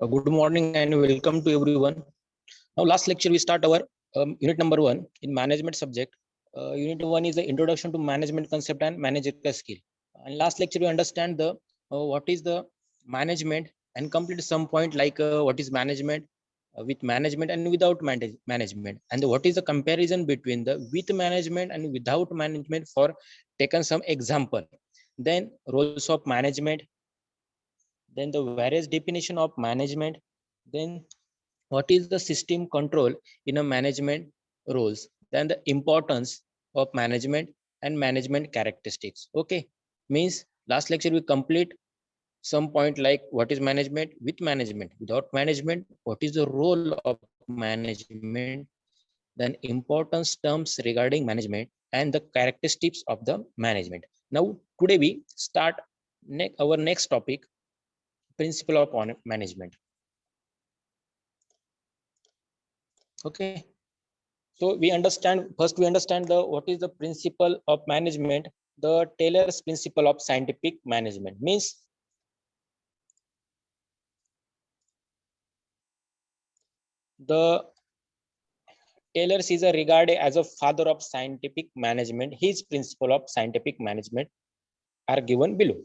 Good morning and welcome to everyone. Now, last lecture we start our unit number 1 in management subject. Unit 1 is the introduction to management concept and managerial skill. And last lecture we understand the what is the management and complete some point like what is management with management and without management, and what is the comparison between the with management and without management for taken some example. Then roles of management, then the various definition of management, then what is the system control in a management roles, then the importance of management and management characteristics. Okay, means last lecture we complete some point like what is management with management, without management, what is the role of management, then importance terms regarding management and the characteristics of the management. Now today we start our next topic, principle of management. Okay, so we understand first, we understand the what is the principle of management. The Taylor's principle of scientific management means the Taylor is regarded as a father of scientific management. His principle of scientific management are given below.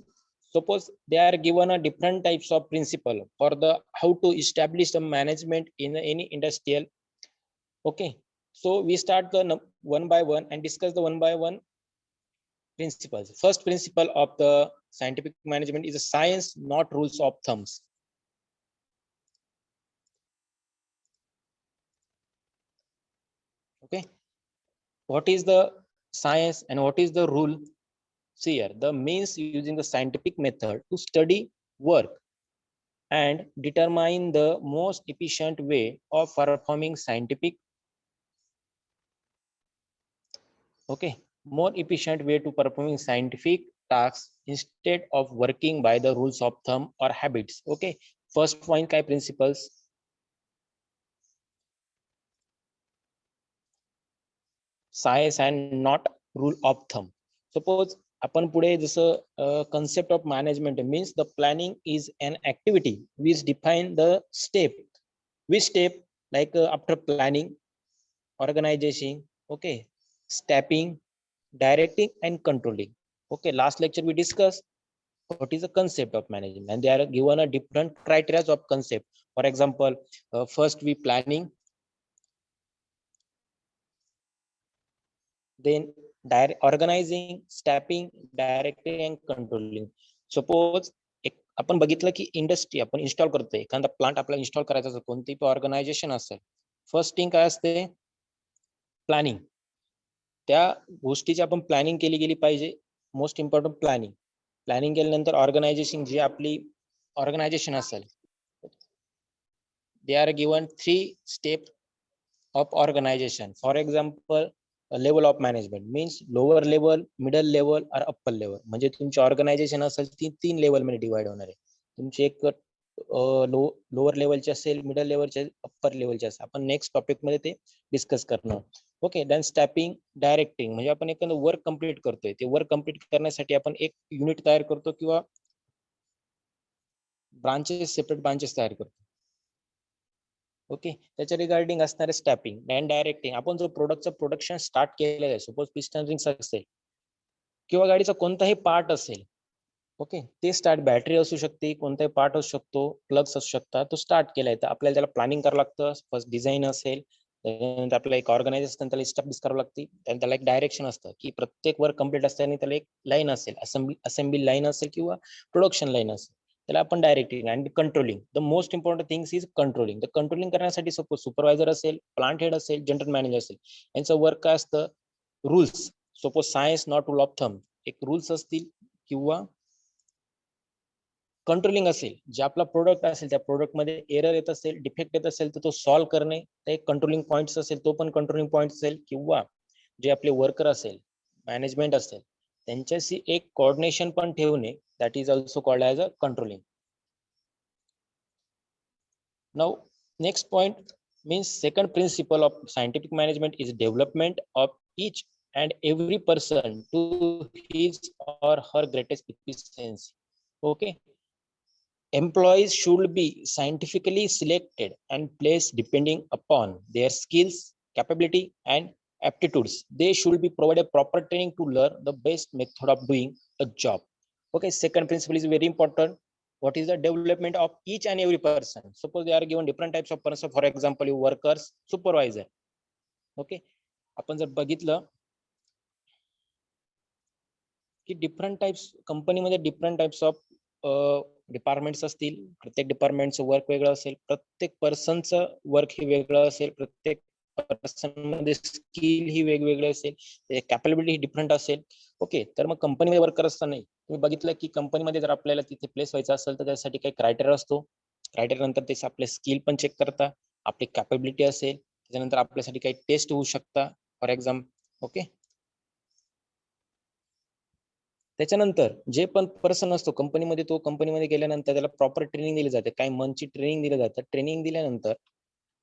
Suppose they are given a different types of principle for the how to establish the management in any industrial. Okay, so we start the one by one and discuss the one by one principles. First principle of the scientific management is a science, not rules of thumbs. Okay, what is the science and what is the rule? See here, the means using the scientific method to study, work, and determine the most efficient way of performing scientific. Okay, more efficient way to performing scientific tasks instead of working by the rules of thumb or habits. Okay, first point काय principles? Science and not rule of thumb. Suppose आपण पुढे जसं concept of management means the planning is an activity which define the step. Which step? Like after planning, organizing, okay, stepping, directing and controlling. Okay, last lecture we discussed what is the concept of management, and they are given a different criteria of concept. For example, first we planning, then organizing, stepping, directing and controlling. Suppose आपण बघितलं की industry आपण install करतोय, एखादा plant आपल्याला install करायचा असेल, कोणती पण ऑर्गनायझेशन असेल, फर्स्ट थिंग काय असते? प्लॅनिंग. त्या गोष्टीची आपण प्लॅनिंग केली गेली पाहिजे. Most important planning. प्लॅनिंग केल्यानंतर ऑर्गनायझेशन जी आपली ऑर्गनायझेशन असेल, दे are given 3 step of organization. For example, level of management means lower level, middle level or upper level. म्हणजे तुमची ऑर्गनायझेशन असेल ती 3 लेवल मध्ये डिवाइड होणार आहे. तुमची एक लोअर लेवलची असेल, मिडल लेवलची, अप्पर लेवलची असेल. आपण नेक्स्ट टॉपिक मध्ये ते डिस्कस करणार. ओके, देन स्टॅपिंग, डायरेक्टिंग म्हणजे आपण एखादं वर्क कंप्लीट करतोय, ते वर्क कंप्लीट करण्यासाठी आपण एक युनिट तयार करतो किंवा ब्रांचेस, सेपरेट ब्रांचेस तयार करतो. ओके, त्याच्या रिगार्डिंग असणारे स्टॅपिंग अँड डायरेक्टिंग. आपण जो प्रोडक्टचं प्रोडक्शन स्टार्ट केलेलं आहे, सपोज पिस्टन रिंग्स असेल किंवा गाडीचा कोणताही पार्ट असेल, ओके, ते स्टार्ट बॅटरी असू शकते, कोणताही पार्ट असू शकतो, प्लग्स असू शकतात, तो स्टार्ट केलाय तर आपल्याला त्याला प्लॅनिंग करावं लागतं. फर्स्ट डिझाईन असेल, त्यानंतर आपल्याला एक ऑर्गनायझेशन त्याला इस्टॅब्लिश करावं लागते, त्याला एक डायरेक्शन असतं की प्रत्येक वर्क कम्प्लीट असताना त्याला एक लाईन असेल, असेंबली लाईन असेल किंवा प्रोडक्शन लाईन असेल, त्याला आपण directing and controlling. The most important things is controlling. The controlling करण्यासाठी सपोज सुपरवायझर असेल, प्लांट हेड असेल, जनरल मॅनेजर असेल, यांचं वर्क काय असतं? Rules. Suppose science not rule of thumb, एक रूल्स असतील किंवा कंट्रोलिंग असेल, जे आपला प्रोडक्ट असेल त्या प्रोडक्ट मध्ये एरर येत असेल, डिफेक्ट येत असेल तर तो सॉल्व्ह करणे, एक कंट्रोलिंग पॉइंट्स असेल तो पण कंट्रोलिंग पॉइंट असेल, किंवा जे आपले वर्कर असेल, मॅनेजमेंट असेल, त्यांच्याशी एक कोऑर्डिनेशन पण ठेवणे, that is also called as a controlling. Now, next point means second principle of scientific management is development of each and every person to his or her greatest efficiency. Okay, employees should be scientifically selected and placed depending upon their skills, capability, and aptitudes. They should be provided proper training to learn the best method of doing a job. Okay, second principle is very important. What is the development of each and every person? Suppose they are given different types of person. For example, you workers, supervisor. Okay, आपण जर बघितलं की different types कंपनीमध्ये different types of departments असतील. प्रत्येक डिपार्टमेंटचं work वेगळं असेल, प्रत्येक पर्सनचं वर्क हे वेगळं असेल, प्रत्येक पर्सन मध्ये स्किल ही वेगवेगळे असेल, कॅपॅबिलिटी ही डिफरंट असेल. ओके, तर मग कंपनीमध्ये वर्क करत असताना तुम्ही बघितलं की कंपनीमध्ये जर आपल्याला तिथे प्लेस व्हायचं असेल तर त्यासाठी काही क्रायटेरिया असतो. क्रायटेरिया नंतर ते आपले स्किल पण चेक करता, आपली कॅपॅबिलिटी असेल, त्याच्यानंतर आपल्यासाठी काही टेस्ट होऊ शकता फॉर एक्झाम्पल. ओके, त्याच्यानंतर जे पण पर्सन असतो कंपनीमध्ये, तो कंपनीमध्ये गेल्यानंतर त्याला प्रॉपर ट्रेनिंग दिली जाते. काही मंथची ट्रेनिंग दिली जातं. ट्रेनिंग दिल्यानंतर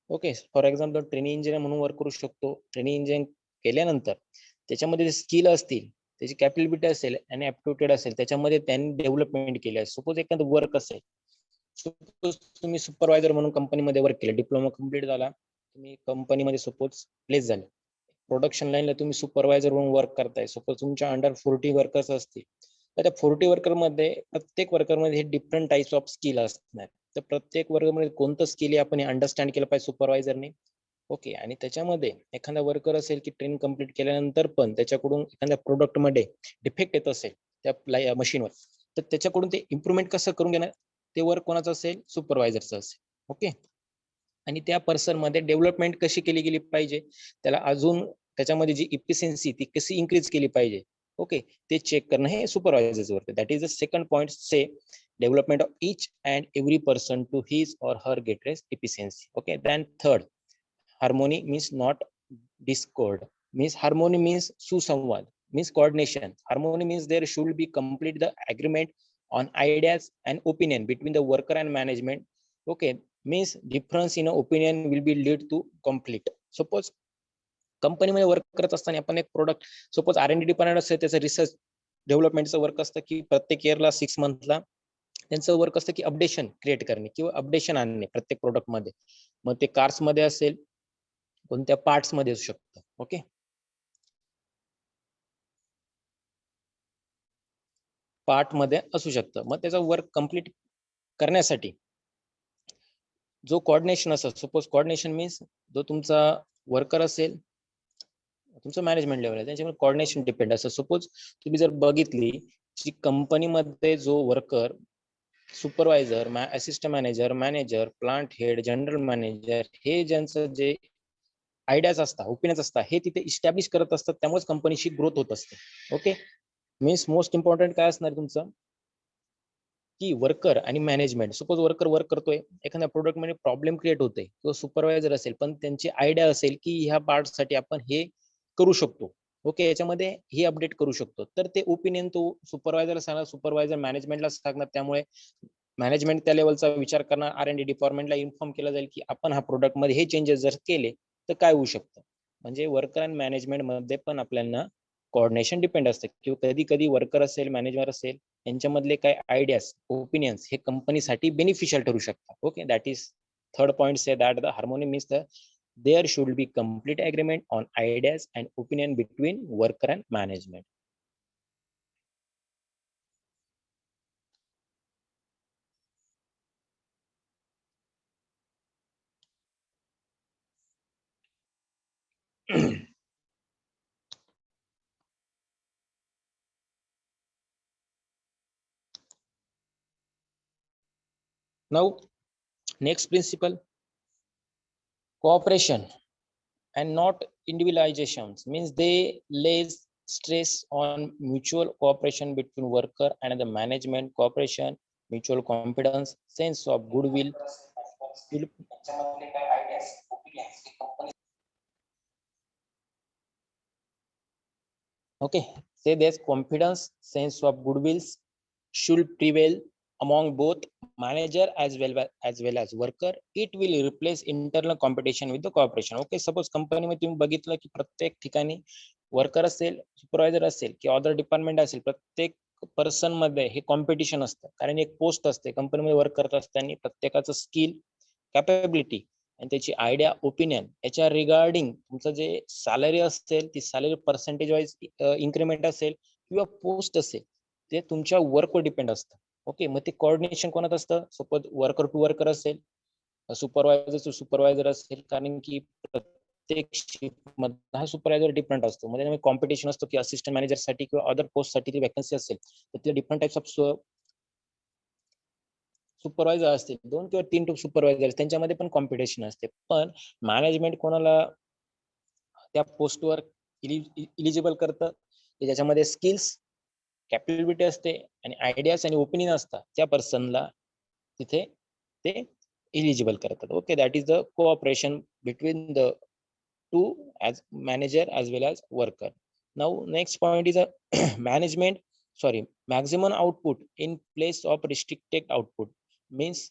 okay, for example training engineer म्हणून वर्क करू शकतो. ट्रेनिंग इंजिनियर केल्यानंतर त्याच्यामध्ये जे स्किल असतील, त्याची कॅपॅबिलिटी असेल आणि ऍप्टिट्यूड असेल, त्याच्यामध्ये त्यांनी डेव्हलपमेंट केली आहे. सपोज एखादं वर्क असेल, सपोज तुम्ही सुपरवायझर म्हणून कंपनीमध्ये वर्क केलं, डिप्लोमा कम्प्लीट झाला, तुम्ही कंपनीमध्ये सपोज प्लेस झाले, प्रोडक्शन लाईनला तुम्ही सुपरवायझर म्हणून वर्क करताय. सपोज तुमच्या अंडर 40 वर्कर्स असतील, तर त्या 40 वर्कर मध्ये प्रत्येक वर्कर मध्ये हे डिफरंट टाइप्स ऑफ स्किल असणार. तर प्रत्येक वर्गामध्ये कोणतं स्किल आपण अंडरस्टँड केलं पाहिजे सुपरवायझरने. ओके, आणि त्याच्यामध्ये एखादा वर्कर असेल की ट्रेनिंग कम्प्लीट केल्यानंतर पण त्याच्याकडून एखाद्या प्रोडक्ट मध्ये डिफेक्ट येत असेल त्या मशीनवर, तर त्याच्याकडून ते इम्प्रुव्हमेंट कसं करून घेणार, ते वर्क कोणाचं असेल, सुपरवायझरचं असेल. ओके, आणि त्या पर्सन मध्ये डेव्हलपमेंट कशी केली गेली पाहिजे, त्याला अजून त्याच्यामध्ये जी इफिशियन्सी ती कशी इन्क्रीज केली पाहिजे, ओके, ते चेक करणं हे सुपरवायझरचं work. That is the second point, से development of each and every person to his or her greatest efficiency. Okay, then third, harmony means not discord, means harmony means susamvad, means coordination. Harmony means there should be complete the agreement on ideas and opinion between the worker and management. Okay, means difference in opinion will be lead to conflict. Suppose कंपनीमध्ये work करत असताना आपण एक product, suppose R&D department असेल, त्याचं research डेव्हलपमेंटचं work असतं की प्रत्येक इयरला 6 मंथला त्यांचं वर्क असतं की अपडेशन क्रिएट करणे किंवा अपडेशन आणणे प्रत्येक प्रोडक्ट मध्ये. मग ते कार्स मध्ये असेल, कोणत्या पार्ट्स मध्ये असू शकतं. ओके, पार्ट मध्ये असू शकतं. मग त्याचं वर्क कम्प्लीट करण्यासाठी जो कोऑर्डिनेशन असतो, सपोज कोऑर्डिनेशन मीन्स जो तुमचा वर्कर असेल, तुमचं मॅनेजमेंट लेवल आहे, त्याच्यामुळे कोऑर्डिनेशन डिपेंड असतं. सपोज तुम्ही जर बघितली की कंपनीमध्ये जो worker, supervisor, assistant manager, manager, plant head, general manager, हे ज्यांचं जे आयडियाज असतात, ओपिनियन्स असतात, हे तिथे इस्टॅब्लिश करत असतात, त्यामुळेच कंपनीची ग्रोथ होत असते. ओके, मीन्स मोस्ट इम्पॉर्टंट काय असणार तुमचं की वर्कर आणि मॅनेजमेंट. सपोज वर्कर वर्क करतोय, एखाद्या प्रोडक्ट मध्ये प्रॉब्लेम क्रिएट होते, किंवा सुपरवायझर असेल पण त्यांची आयडिया असेल की ह्या पार्ट साठी आपण हे करू शकतो, ओके, याच्यामध्ये हे अपडेट करू शकतो, तर ते ओपिनियन तो सुपरवायझरला सांगणार, सुपरवायझर मॅनेजमेंटला सांगणार. त्यामुळे मॅनेजमेंट त्या लेवलचा विचार करणार, R&D डिपार्टमेंटला इन्फॉर्म केलं जाईल की आपण हा प्रोडक्ट मध्ये हे चेंजेस जर केले तर काय होऊ शकतं. म्हणजे वर्कर आणि मॅनेजमेंट मध्ये पण आपल्याला कोऑर्डिनेशन डिपेंड असते, किंवा कधी कधी वर्कर असेल, मॅनेजर असेल, यांच्यामधले काही आयडियाज, ओपिनियन्स हे कंपनीसाठी बेनिफिशियल ठरू शकतात. Okay, that is third point, say that the harmony means the there should be complete agreement on ideas and opinion between worker and management. Now next principle, cooperation and not individualizations, means they lays stress on mutual cooperation between worker and the management. Cooperation, mutual confidence, sense of goodwill. Okay, say there's confidence, sense of goodwill should prevail among both manager as well as worker. It will replace internal competition with the cooperation. Okay, suppose company मध्ये तुम्ही बघितलं की प्रत्येक ठिकाणी worker असेल, supervisor असेल किंवा other department असेल, प्रत्येक पर्सन मध्ये हे कॉम्पिटिशन असतं, कारण एक पोस्ट असते कंपनीमध्ये वर्क करत असताना प्रत्येकाचं स्किल, कॅपेबिलिटी आणि त्याची आयडिया, ओपिनियन याच्या रिगार्डिंग तुमचं जे सॅलरी असेल ती सॅलरी पर्सेंटेज वाईज इन्क्रीमेंट असेल किंवा पोस्ट असेल ते तुमच्या वर्कवर डिपेंड असतं. ओके, मग ते कोऑर्डिनेशन कोणात असतं? सपोज वर्कर टू वर्कर असेल, सुपरवायझर टू सुपरवायझर असेल, कारण की प्रत्येक शिफ्ट मध्ये हा सुपरवायझर डिफरंट असतो. म्हणजे कॉम्पिटिशन असतो की असिस्टंट मॅनेजर साठी किंवा अदर पोस्ट साठी वॅकन्सी असेल तर तिथे डिफरंट टाइप्स ऑफ सुपरवायझर असतील, 2 किंवा 3 सुपरवायझर त्यांच्यामध्ये पण कॉम्पिटिशन असते. पण मॅनेजमेंट कोणाला त्या पोस्टवर इलिजिबल करतं ज्याच्यामध्ये स्किल्स, कॅपेबिलिटी असते आणि आयडियाज आणि ओपिनियन असतात, त्या पर्सनला तिथे ते इलिजिबल करतात. Okay, that is the cooperation between the two as manager as well as worker. Now next point is a management, sorry, maximum output in place of restricted output means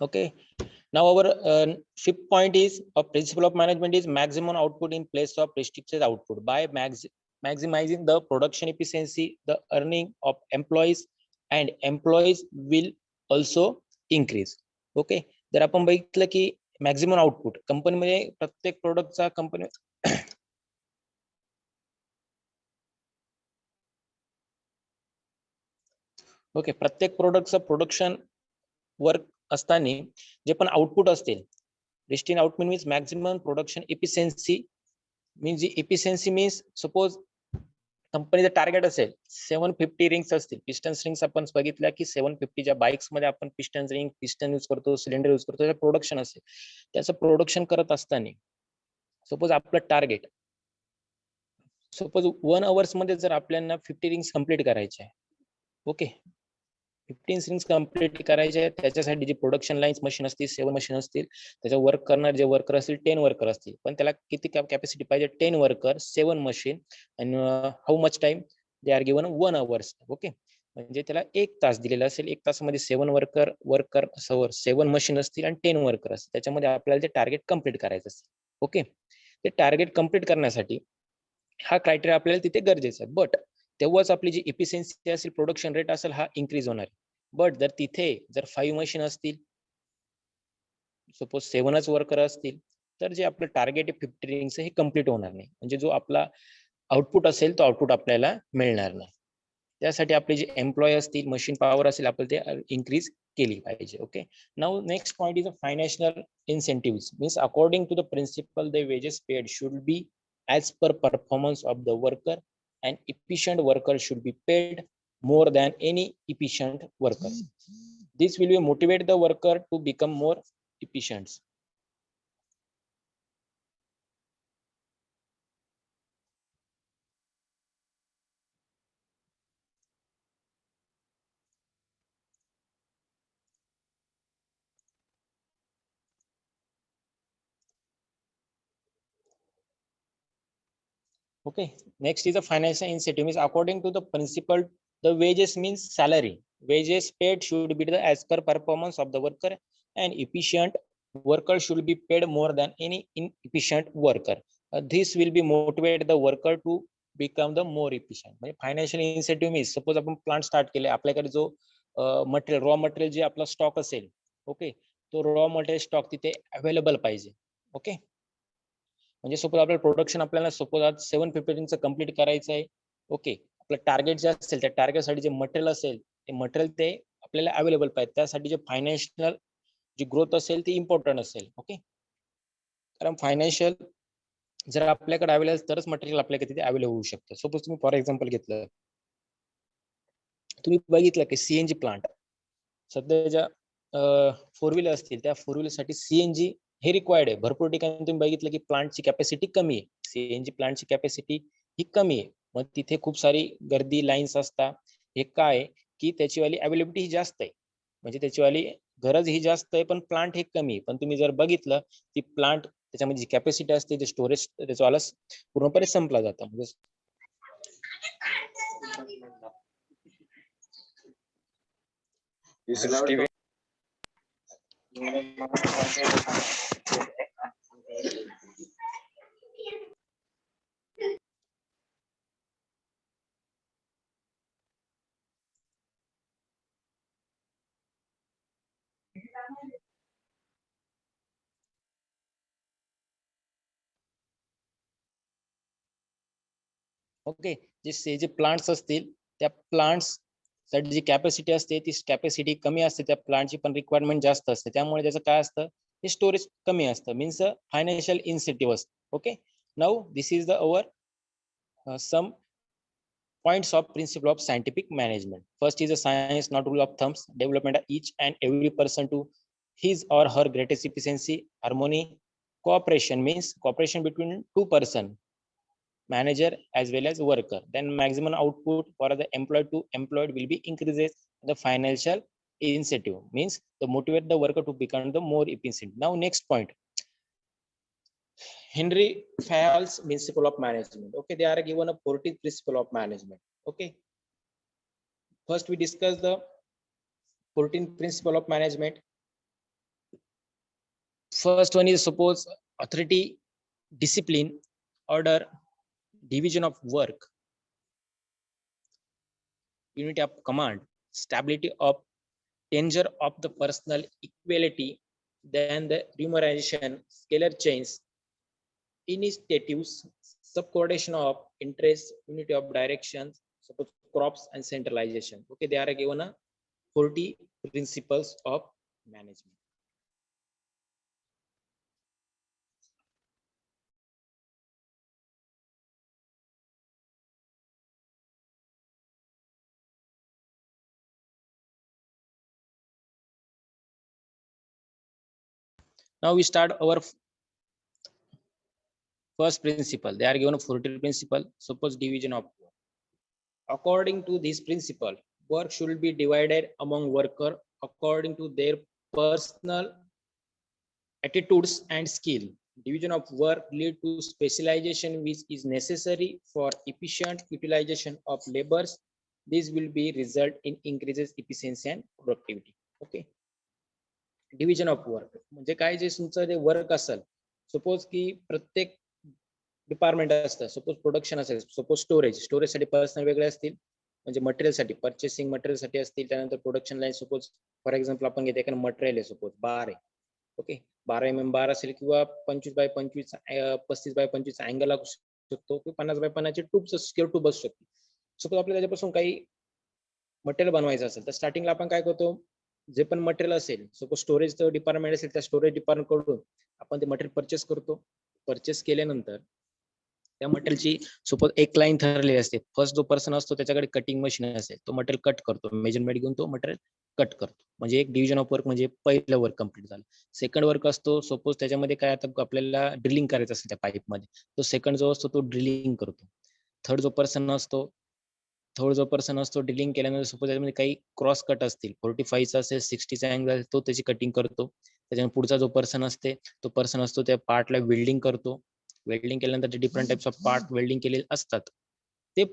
okay. Now our fifth point is a principle of management is maximum output in place of restricted output by maximizing the production efficiency, the earning of employees and employees will also increase. Okay, जर आपण बघितलं की maximum output कंपनीमध्ये प्रत्येक प्रोडक्टचा company okay, प्रत्येक प्रोडक्टचं production work असताना जे पण आउटपुट असतील, रिस्टिन output means maximum production efficiency means जी एफिशियन्सी मीन्स सपोज कंपनीचं टार्गेट असेल 750 रिंग्स असतील, पिस्टन्स रिंग्स आपण बघितल्या की 750 ज्या बाईक्स मध्ये आपण पिस्टन रिंग, पिस्टन यूज करतो, सिलेंडर यूज करतो, त्याचं प्रोडक्शन असेल, त्याचं प्रोडक्शन करत असताना सपोज आपलं टार्गेट सपोज 1 आवर्स मध्ये जर आपल्याला 50 रिंग्स कंप्लीट करायचे आहे, ओके, 15 रिंग्स कंप्लीट करायचे आहेत, त्याच्यासाठी जी प्रोडक्शन लाईन्स मशीन असतील, 7 मशीन असतील, त्याच्या वर्क करणार जे वर्कर असतील 10 वर्कर असतील, पण त्याला किती कॅपॅसिटी पाहिजे? 10 वर्कर, 7 मशीन आणि how much time they are given 1 hours. Okay, म्हणजे त्याला 1 तास दिलेला असेल, 1 तासामध्ये 7 वर्कर 7 मशीन असतील आणि 10 वर्कर असतील, त्याच्यामध्ये आपल्याला ते टार्गेट कंप्लीट करायचं असेल. ओके, ते टार्गेट कंप्लीट करण्यासाठी हा क्रायटेरिया आपल्याला तिथे गरजेचा आहे, बट तेव्हाच आपली जी इफिशियन्सी असेल, प्रोडक्शन रेट असेल हा इन्क्रीज होणार. बट जर तिथे जर 5 मशीन असतील, सपोज 7च वर्कर असतील, तर जे आपलं टार्गेट आहे 50 रिंग्स हे कम्प्लीट होणार नाही, म्हणजे जो आपला आउटपुट असेल तो आउटपुट आपल्याला मिळणार नाही. त्यासाठी आपले जे एम्प्लॉय असतील, मशीन पॉवर असेल, आपल्याला ते इन्क्रीज केली पाहिजे. Okay, now next point is a financial incentives means according to the principle the wages paid should be as per performance of the worker, and efficient worker should be paid more than any efficient worker. This will be motivate the worker to become more efficient. Okay, next is a financial incentive is according to the principle the wages means salary, wages paid should be the as per performance of the worker, and efficient worker should be paid more than any inefficient worker. This will be motivate the worker to become the more efficient. म्हणजे financial incentive means suppose आपण plant start केले, आपल्याकडे जो material raw material जे आपला stock असेल, okay, तो raw material stock तिथे अवेलेबल पाहिजे. ओके, म्हणजे सपोज आपल्याला प्रोडक्शन आपल्याला सपोज आज 750 कंप्लीट करायचं आहे, ओके, आपलं टार्गेट जे असेल त्या टार्गेटसाठी जे मटेरियल असेल ते मटेरियल ते आपल्याला अवेलेबल पाहिजे, त्यासाठी जे फायनान्शियल जी ग्रोथ असेल ती इम्पॉर्टंट असेल. ओके, कारण फायनान्शियल जर आपल्याकडे अवेलेबल तरच मटेरियल आपल्याकडे तिथे अवेलेबल होऊ शकतं. सपोज तुम्ही फॉर एक्झाम्पल घेतलं, तुम्ही बघितलं की सीएनजी प्लांट सध्या ज्या 4 व्हीलर असतील त्या 4 व्हीलरसाठी सीएनजी हे रिक्वायर्ड आहे. भरपूर ठिकाणी तुम्ही बघितलं की प्लांटची कॅपॅसिटी कमी आहे, सीएनजी प्लांटची कॅपॅसिटी ही कमी आहे. मग तिथे खूप सारी गर्दी लाईन्स असतात. हे काय की त्याची वाली अवेलेबिलिटी ही जास्त आहे, म्हणजे त्याची वाली गरज ही जास्त आहे, पण प्लांट हे कमी आहे. पण तुम्ही जर बघितलं ती प्लांट त्याच्यामध्ये जी कॅपॅसिटी असते जे स्टोरेज त्याचा वाला पूर्णपणे संपला जातं. म्हणजे ओके, जे प्लांट्स असतील त्या प्लांट्स साठी जी कॅपॅसिटी असते ती कॅपॅसिटी कमी असते, त्या प्लांटची पण रिक्वायरमेंट जास्त असते. त्यामुळे त्याचं काय असतं, हे स्टोरेज कमी असतं, मीन्स फायनान्शियल इन्सेंटिव्ह असतं. Okay, now this is the our some points of principle of scientific management. First is a science, not rule of thumbs. Development of each and every person to his or her greatest efficiency. Harmony, cooperation means cooperation between two person, manager as well as worker. Then maximum output for the employed to employed will be increases. The financial incentive means to motivate the worker to become the more efficient. Now next point, Henry Fayol's principle of management. Okay, they are given a 14th principle of management. Okay, first we discuss the 14th principle of management. First one is suppose authority, discipline, order, division of work, unity of command, stability of danger of the personal equality, then the remuneration, scalar chains, initiatives, subcoordination of interest, unity of directions, suppose crops and centralization. Okay, they are given a 40 principles of management. Now we start our first principle. They are given a 40 principle. Suppose division of work. According to this principle, work should be divided among worker according to their personal attitudes and skill. Division of work lead to specialization which is necessary for efficient utilization of labors. This will be result in increases efficiency and productivity. Okay, division of work म्हणजे काय, जे तुमचं जे work असेल, suppose की प्रत्येक department असतं, suppose production असेल, सपोज स्टोरेजसाठी पर्सनल वेगळे असतील, म्हणजे मटेरियलसाठी पर्चेसिंग मटेरियलसाठी असतील, त्यानंतर production line suppose for example आपण घेते एखादं मटेरियल आहे, सपोज बार आहे. ओके, 12 बार असेल किंवा 25x25 35x25 अँगल लागू शकतो किंवा 50x50 ट्यूबचं स्क्वेअर ट्यूब असू शकते. सपोज आपल्याला त्याच्यापासून काही मटेरियल बनवायचं असेल तर स्टार्टिंगला आपण काय करतो, जे पण मटेरियल असेल, सपोज स्टोरेज डिपार्टमेंट असेल, त्या स्टोरेज डिपार्टमेंट कडून आपण ते मटेरियल परचेस करतो. परचेस केल्यानंतर त्या मटेरियलची सपोज एक लाईन ठरलेली असते. फर्स्ट जो पर्सन असतो त्याच्याकडे कटिंग मशीन असेल, तो मटेरियल कट करतो, मेजरमेंट घेऊन तो मटेरियल कट करतो. म्हणजे एक डिव्हिजन ऑफ वर्क म्हणजे पहिलं वर्क कंप्लीट झालं. सेकंड वर्क असतो, सपोज त्याच्यामध्ये काय आता आपल्याला ड्रिलिंग करायचं असेल त्या पाईप मध्ये, तो सेकंड जो असतो तो ड्रिलिंग करतो. थर्ड जो पर्सन असतो ड्रिलिंग केल्यानंतर सपोज त्याच्यामध्ये काही क्रॉस कट असतील, 45 असेल, 60चा अँगल, तो त्याची कटिंग करतो. त्याच्यानंतर पुढचा जो पर्सन असतो त्या पार्टला वेल्डिंग करतो. वेल्डिंग केल्यानंतर different types of part welding केलेले असतात, ते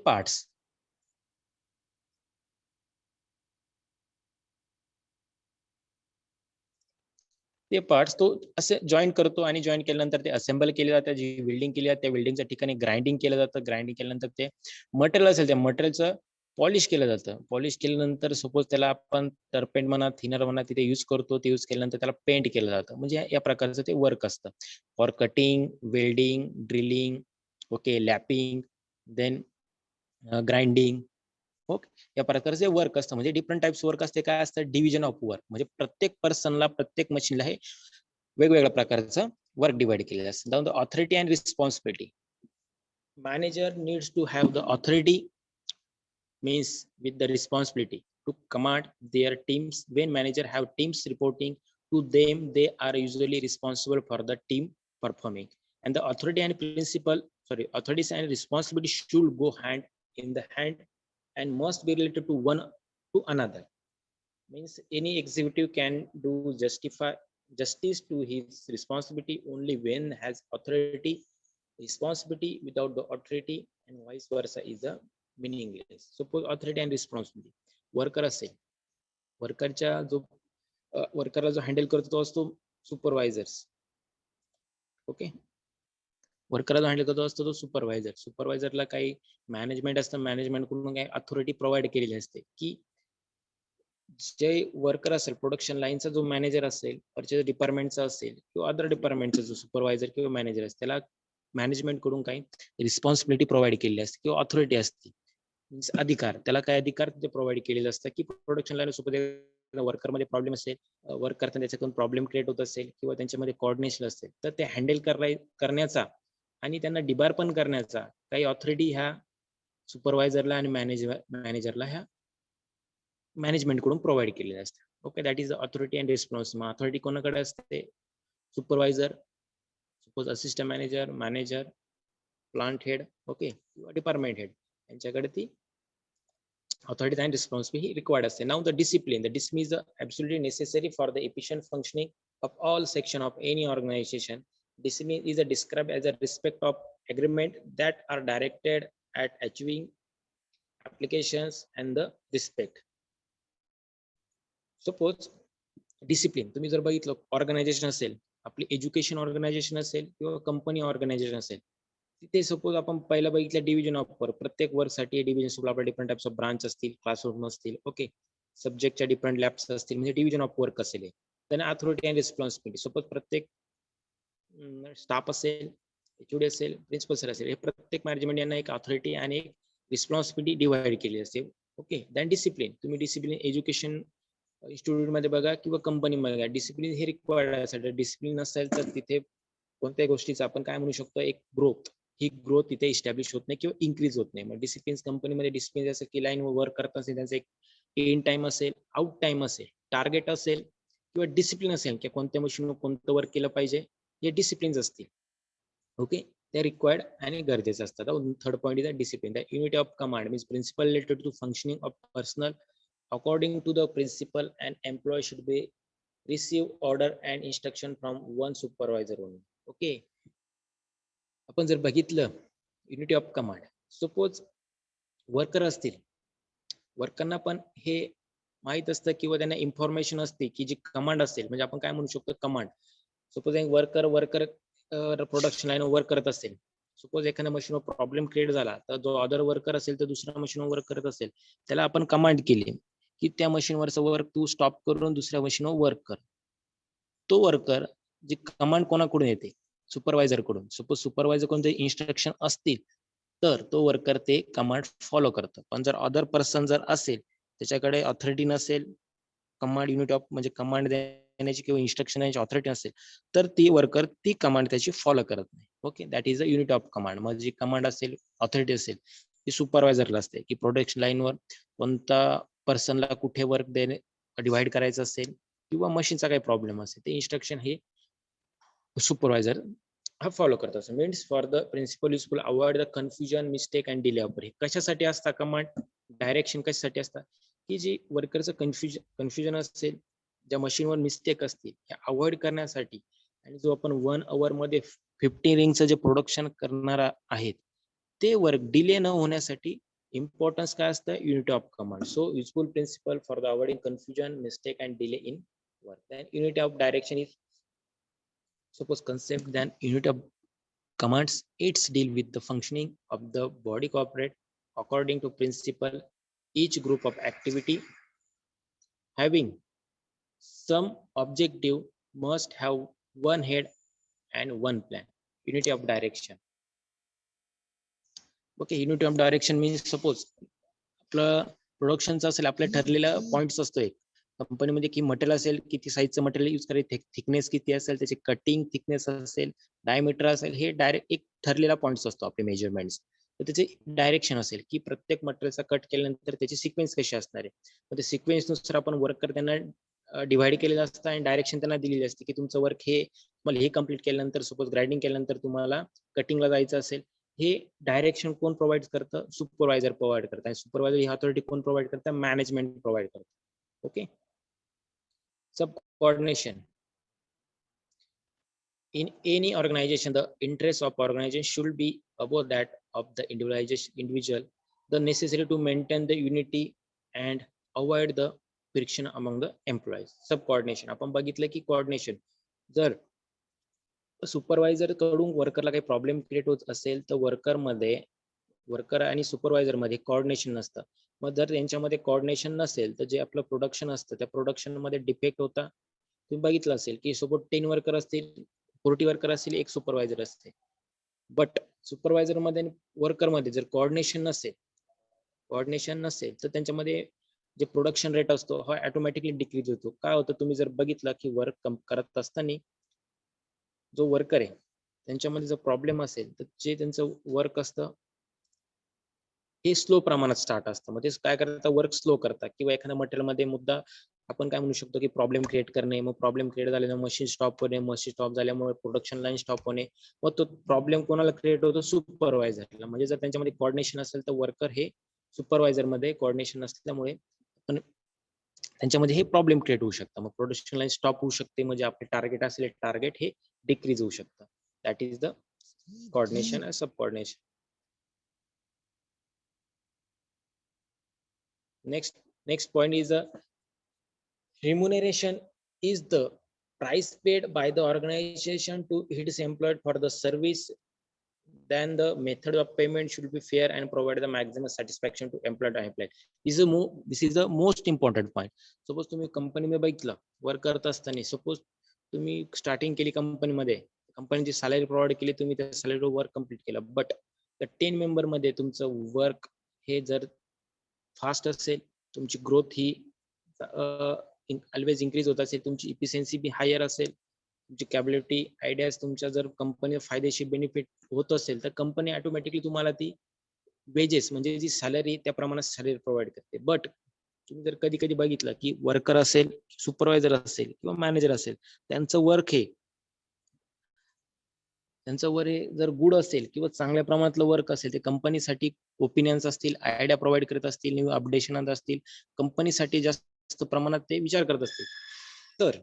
पार्ट्स तो असे जॉईन करतो आणि जॉईन केल्यानंतर ते असेंबल केले जातात. जी वेल्डिंग केली जाते त्या वेल्डिंगच्या ठिकाणी ग्राइंडिंग केलं जातं. ग्राइंडिंग केल्यानंतर ते मटेरियल असेल त्या मटेरियलचं पॉलिश केलं जातं. पॉलिश केल्यानंतर सपोज त्याला आपण टर्पेंट म्हणा, थिनर म्हणा, तिथे यूज करतो. ते यूज केल्यानंतर त्याला पेंट केलं जातं. म्हणजे या प्रकारचं ते वर्क असतं. For cutting, welding, drilling, okay, lapping, then grinding. Okay, या प्रकारचे वर्क असतं. म्हणजे डिफरंट टाइप्स वर्क असते. काय असतं? Division of work. म्हणजे प्रत्येक पर्सनला, प्रत्येक मशीनला हे वेगवेगळ्या प्रकारचं वर्क डिवाइड केलेलं असतं. The authority and responsibility. Manager needs to have the authority, means with the responsibility to command their teams. When manager have teams reporting to them, they are usually responsible for the team performing. And the authorities and responsibility should go hand in the hand and must be related to one to another. Means any executive can do justify justice to his responsibility only when has authority. Responsibility without the authority and vice versa is a meaningless. Suppose authority and responsibility. Worker असेल, वर्करच्या जो वर्करला जो handle करतो तो असतो supervisors. Okay, वर्करला handle करतो असतो तो supervisor. सुपरवायझरला काही मॅनेजमेंट असतं, मॅनेजमेंट कडून काही अथॉरिटी प्रोव्हाइड केलेली असते की जे वर्कर असेल, प्रोडक्शन लाईनचा जो मॅनेजर असेल, परचेस डिपार्टमेंटचा असेल किंवा अदर डिपार्टमेंटचा जो सुपरवायझर किंवा मॅनेजर असेल, त्याला मॅनेजमेंट कडून काही रिस्पॉन्सिबिलिटी प्रोव्हाइड केलेली असते किंवा ऑथॉरिटी असते. मीन्स अधिकार, त्याला काय अधिकार ते प्रोव्हाइड केलेले असतात की प्रोडक्शन लाईन सोबत वर्कर मध्ये प्रॉब्लेम असेल, वर्क करताना त्याच्याकडून प्रॉब्लेम क्रिएट होत असेल किंवा त्यांच्यामध्ये कोऑर्डिनेशन असेल, तर ते हँडल करण्याचा आणि त्यांना डिबार पण करण्याचा काही ऑथॉरिटी ह्या सुपरवायझरला आणि मॅनेजरला ह्या मॅनेजमेंट कडून प्रोव्हाइड केलेले असते. Okay, that is authority and responsibility. Authority कोणाकडे असते? Supervisor, suppose assistant manager, manager, plant head, okay, किंवा डिपार्टमेंट हेड, यांच्याकडे ती authority and responsibility required asते. Now the discipline is absolutely necessary for the efficient functioning of all section of any organization. Discipline is described as a respect of agreement that are directed at achieving applications and the respect. Suppose discipline तुम्ही जर बघितलं, organisation असेल, आपली education organisation असेल किंवा company organisation असेल, तिथे suppose आपण पहिला बघितलं डिव्हिजन ऑफ वर्क. प्रत्येक वर्कसाठी डिव्हिजन आपल्या डिफरंट टाइप्स ऑफ ब्रांच असतील, क्लासरूम असतील, ओके, सब्जेक्टच्या डिफरंट लॅब्स असतील, म्हणजे डिव्हिजन ऑफ वर्क असेल. त्याने अथॉरिटी अँड रिस्पॉन्सिबिलिटी. सपोज प्रत्येक स्टाफ असेल, एचओडी असेल, प्रिन्सिपल सर असेल, हे प्रत्येक मॅनेजमेंट यांना एक अथॉरिटी आणि एक रिस्पॉन्सिबिलिटी डिवाइड केली असते. Okay, than discipline. तुम्ही डिसिप्लिन एज्युकेशन इन्स्टिट्यूट मध्ये बघा किंवा कंपनीमध्ये बघा, डिसिप्लिन हे रिक्वायर्ड आहे. डिसिप्लिन नसेल तर तिथे कोणत्याही गोष्टीचा आपण काय म्हणू शकतो, एक ग्रोथ, ही ग्रोथ तिथे इस्टॅब्लिश होत नाही किंवा इन्क्रीज होत नाही. मग डिसिप्लिन कंपनीमध्ये डिसिप्लिन जसं की लाईन वर्क करत असेल, त्यांचं एक इन टाइम असेल, आउट टाइम असेल, टार्गेट असेल किंवा डिसिप्लिन असेल की कोणत्या मशीनवर कोणतं वर्क केलं पाहिजे, हे डिसिप्लिन्स असतील. ओके, ते रिक्वायर्ड आणि गरजेचं असतात. Third point is discipline. The unity of command means principle related to functioning of personnel according to the principle, an employee should be receive order and instruction from one supervisor only. Okay, आपण जर बघितलं unity of command, suppose worker असतील, वर्करना पण हे माहित असतं किंवा त्यांना इन्फॉर्मेशन असते की जी कमांड असेल, म्हणजे आपण काय म्हणू शकतो कमांड. सपोज एक वर्कर प्रोडक्शन लाईन वर्क करत असेल, सपोज एखाद्या मशीनवर प्रॉब्लेम क्रिएट झाला, तर जो अदर वर्कर असेल तर दुसऱ्या मशीनवर वर्क करत असेल, त्याला आपण कमांड केली की त्या मशीनवरचं वर्क तू स्टॉप करून दुसऱ्या मशीनवर वर्क कर. तो वर्कर जी कमांड कोणाकडून येते? सुपरवायझर कडून. सपोज सुपरवायझर कडून इन्स्ट्रक्शन असतील तर तो वर्कर ते कमांड फॉलो करतो. पण जर अदर पर्सन जर असेल, त्याच्याकडे ऑथॉरिटी नसेल, कमांड युनिट ऑफ म्हणजे कमांड देण्याची किंवा इन्स्ट्रक्शन देण्याची ऑथॉरिटी असेल, तर ती वर्कर ती कमांड त्याची फॉलो करत नाही. Okay, that is a unit of command. मग जी कमांड असेल, ऑथॉरिटी असेल, ती सुपरवायझरला असते की प्रोडक्शन लाईनवर कोणता पर्सनला कुठे वर्क देणे डिवाइड करायचं असेल किंवा मशीनचा काही प्रॉब्लेम असेल, ते इन्स्ट्रक्शन हे सुपरवायझर हा फॉलो करत असतो. Means for the principle useful avoid the confusion, mistake and delay of. कशासाठी असतात कमांड, डायरेक्शन कशासाठी असतात की जी वर्करचं कन्फ्युजन असेल, ज्या मशीनवर मिस्टेक असतील, हे अवॉइड करण्यासाठी. आणि जो आपण 1 आवर मध्ये 50 रिंगचं जे प्रोडक्शन करणार आहेत, ते वर्क डिले न होण्यासाठी इम्पॉर्टन्स काय असतं, unity of command. So useful principle for the avoiding confusion, mistake and delay in work. Then unity of direction is suppose concept. Then unit of commands, it's deal with the functioning of the body corporate according to principle. Each group of activity having some objective must have one head and one plan. Unity of direction. Okay. Unity of direction means suppose आपलं प्रोडक्शनचं असेल, आपल्या ठरलेला points असतो एक कंपनीमध्ये, की material असेल, किती साईजचं मटेरियल यूज करायचं, थिकनेस किती असेल, त्याची कटिंग थिकनेस असेल, डायमीटर असेल, हे डायरेक्ट एक ठरलेला पॉईंट्स असतो आपले मेजरमेंट्स. तर त्याचे डायरेक्शन असेल, की प्रत्येक मटेरियलचा कट केल्यानंतर त्याची सिक्वेन्स कशी असणार आहे. मग ते सिक्वेन्सनुसार आपण वर्क त्यांना डिवाइड केलेलं असतं आणि डायरेक्शन त्यांना दिलेली असते, की तुमचं वर्क हे तुम्हाला हे कम्प्लीट केल्यानंतर, सपोज ग्राइंडिंग केल्यानंतर तुम्हाला कटिंगला जायचं असेल, हे डायरेक्शन कोण प्रोव्हाइड करतं? सुपरवायझर प्रोव्हाइड करतं. आणि सुपरवायझर ही अथॉरिटी कोण प्रोव्हाइड करतं? मॅनेजमेंट प्रोव्हाइड करतं. Okay. Sub coordination. In any organization, the interests of organization should be above that of the individual, the necessary to maintain the unity and avoid the friction among the employees. Sub coordination आपण बघितलं की coordination, जर supervisor कडून वर्करला काही problem create होत असेल तर worker आणि सुपरवायझर मध्ये कोऑर्डिनेशन नसतं. मग जर त्यांच्यामध्ये कोऑर्डिनेशन नसेल तर जे आपलं प्रोडक्शन असतं त्या प्रोडक्शन मध्ये डिफेक्ट होता. तुम्ही बघितलं असेल की सोबत 10 वर्कर असतील, 40 वर्कर असतील, एक सुपरवायझर असते. बट सुपरवायझर मध्ये आणि वर्कर मध्ये जर कोऑर्डिनेशन नसेल तर त्यांच्यामध्ये जे प्रोडक्शन रेट असतो हा ऑटोमॅटिकली डिक्रीज होतो. काय होतं, तुम्ही जर बघितलं की वर्क करत असताना जो वर्कर आहे त्यांच्यामध्ये जर प्रॉब्लेम असेल तर जे त्यांचं वर्क असतं हे स्लो प्रमाणात स्टार्ट असतं. मग ते काय करतात, वर्क स्लो करतात किंवा एखाद्या मटेरियल मध्ये मुद्दा आपण काय म्हणू शकतो की प्रॉब्लेम क्रिएट करणे. मग प्रॉब्लेम क्रिएट झाल्याने मशीन स्टॉप होणे, मशीन स्टॉप झाल्यामुळे प्रोडक्शन लाईन स्टॉप होणे. मग तो प्रॉब्लेम कोणाला क्रिएट होतो? सुपरवायझरला. म्हणजे जर त्यांच्यामध्ये कोऑर्डिनेशन असेल तर वर्कर हे सुपरवायझर मध्ये कोऑर्डिनेशन नसल्यामुळे पण त्यांच्यामध्ये हे प्रॉब्लेम क्रिएट होऊ शकतं. मग प्रोडक्शन लाईन स्टॉप होऊ शकते. म्हणजे आपले टार्गेट असेल टार्गेट हे डिक्रीज होऊ शकतं. That is the coordination and sub coordination. Next point is remuneration is the price paid by the organization to its employed for the service. Then the method of payment should be fair and provide the maximum satisfaction to employed and employee. This is the most important point. Suppose तुम्ही company में बघितलं work करत असताना, suppose तुम्ही starting केली कंपनीमध्ये, कंपनीची salary provide केली, तुम्ही त्या सॅलरीवर वर्क कम्प्लीट केलं, बट त्या 10 मेंबर मध्ये तुमचं वर्क हे जर फास्ट असेल, तुमची ग्रोथ ही ऑलवेज इन्क्रीज होत असेल, तुमची इफिशियन्सी बी हायर असेल, तुमची कॅपॅबिलिटी आयडियाज तुमच्या जर कंपनी फायदेशीर बेनिफिट होत असेल तर कंपनी ऑटोमॅटिकली तुम्हाला ती वेजेस म्हणजे जी सॅलरी त्या प्रमाणात सॅलरी प्रोव्हाइड करते. बट तुम्ही जर कधी कधी बघितलं की वर्कर असेल, सुपरवायझर असेल किंवा मॅनेजर असेल, त्यांचं वर्क जर गुड असेल किंवा चांगल्या प्रमाणातलं वर्क असेल, ते कंपनीसाठी ओपिनियन्स असतील, आयडिया प्रोव्हाइड करत असतील, न्यू अपडेशन असतील, कंपनीसाठी जास्त प्रमाणात ते विचार करत असतील, तर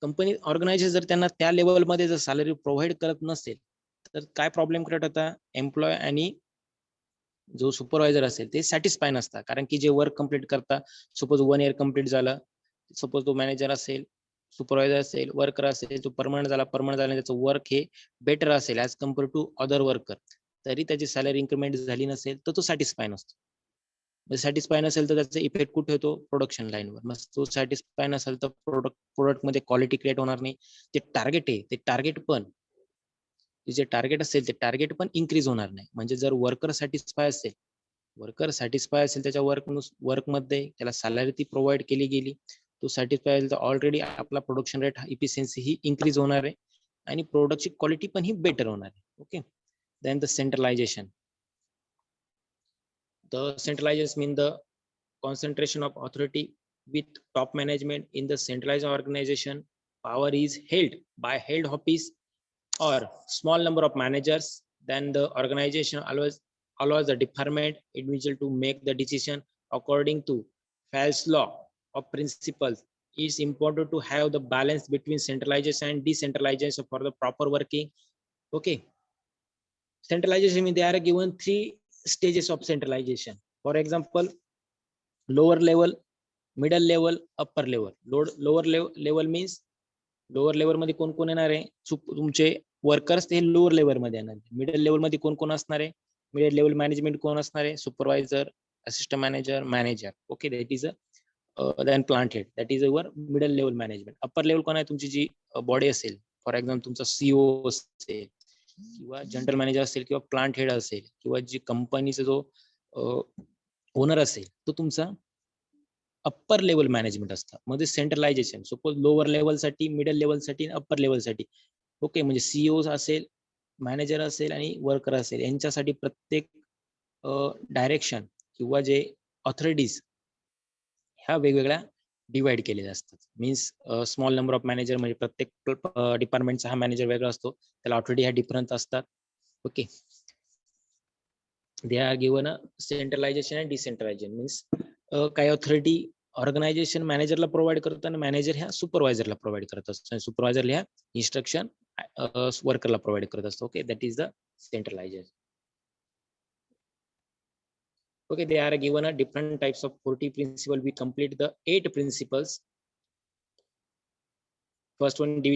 कंपनी ऑर्गनायझर जर त्यांना त्या लेवलमध्ये जर सॅलरी प्रोव्हाइड करत नसेल तर काय प्रॉब्लेम क्रिएट होता? एम्प्लॉय आणि जो सुपरवायझर असेल ते सॅटिस्फाय नसतात. कारण की जे वर्क कम्प्लीट करता, सपोज 1 इयर कम्प्लीट झालं, सपोज तो मॅनेजर असेल, सुपरवायझर असेल, वर्कर असेल, तो परमनंट झाला, त्याचं वर्क हे बेटर असेल as compare to other worker, तरी त्याची सॅलरी इन्क्रीमेंट झाली नसेल तर तो सॅटिस्फाय नसतो. सॅटिस्फाय नसेल तर त्याचा इफेक्ट कुठे होतो? प्रोडक्शन लाईनवर. मग तो सॅटिस्फाय नसेल तर प्रोडक्ट मध्ये क्वालिटी क्रिएट होणार नाही. जे टार्गेट आहे ते टार्गेट असेल ते टार्गेट पण इन्क्रीज होणार नाही. म्हणजे जर वर्कर सॅटिस्फाय असेल त्याच्या वर्क मध्ये त्याला सॅलरी ती प्रोव्हाइड केली गेली, तो सॅटिस्फाय असेल तर ऑलरेडी आपला प्रोडक्शन रेट इफिशियन्सी ही इन्क्रीज होणार आहे आणि प्रोडक्टची क्वालिटी पण ही बेटर होणार आहे. Okay. Then the centralization. The centralization means the concentration of authority with top management in the centralized organization. Power is held by head office or small number of managers. Then the organization allows the department individual to make the decision according to Fall's law of principles. It's important to have the balance between centralization and decentralization for the proper working. Okay. Centralization means there are given 3 stages of centralization. For example, lower level, middle level, upper level. Lower level means lower level मध्ये कोण कोण येणार आहे? तुमचे workers ते lower level मध्ये येणार. Middle level मध्ये कोण कोण असणार आहे? मिडल लेवल मॅनेजमेंट कोण असणार आहे? Supervisor, assistant manager. Okay, that is then plant head, that is your middle level management. Upper level कोण आहे? तुमची जी बॉडी असेल, फॉर एक्झाम्पल तुमचा सीओ असेल किंवा जनरल मॅनेजर असेल किंवा प्लांट हेड असेल किंवा जी कंपनीचा जो ओनर असेल तो तुमचा अप्पर लेवल मॅनेजमेंट असतं. मध्ये सेंट्रलायझेशन, सपोज लोअर लेवलसाठी, मिडल लेवलसाठी, अप्पर लेवलसाठी. ओके, म्हणजे सीईओ असेल, मॅनेजर असेल आणि वर्कर असेल यांच्यासाठी प्रत्येक डायरेक्शन किंवा जे ऑथॉरिटीज ह्या वेगवेगळ्या डिवाइड केलेल्या असतात. Means small number of manager, म्हणजे प्रत्येक डिपार्टमेंटचा हा मॅनेजर वेगळा असतो, त्याला ऑथॉरिटी ह्या डिफरंट असतात. Okay, they are given a centralization and decentralization. Means काही ऑथॉरिटी ऑर्गनायझेशन मॅनेजरला प्रोव्हाइड करतात आणि मॅनेजर ह्या सुपरवायझरला प्रोव्हाइड करत असतो, सुपरवायझर ह्या इन्स्ट्रक्शन वर्करला प्रोव्हाइड करत असतो. Okay, that is the centralization. Okay, they are given a different types of 40 principle. We complete the 8 principles. First one, division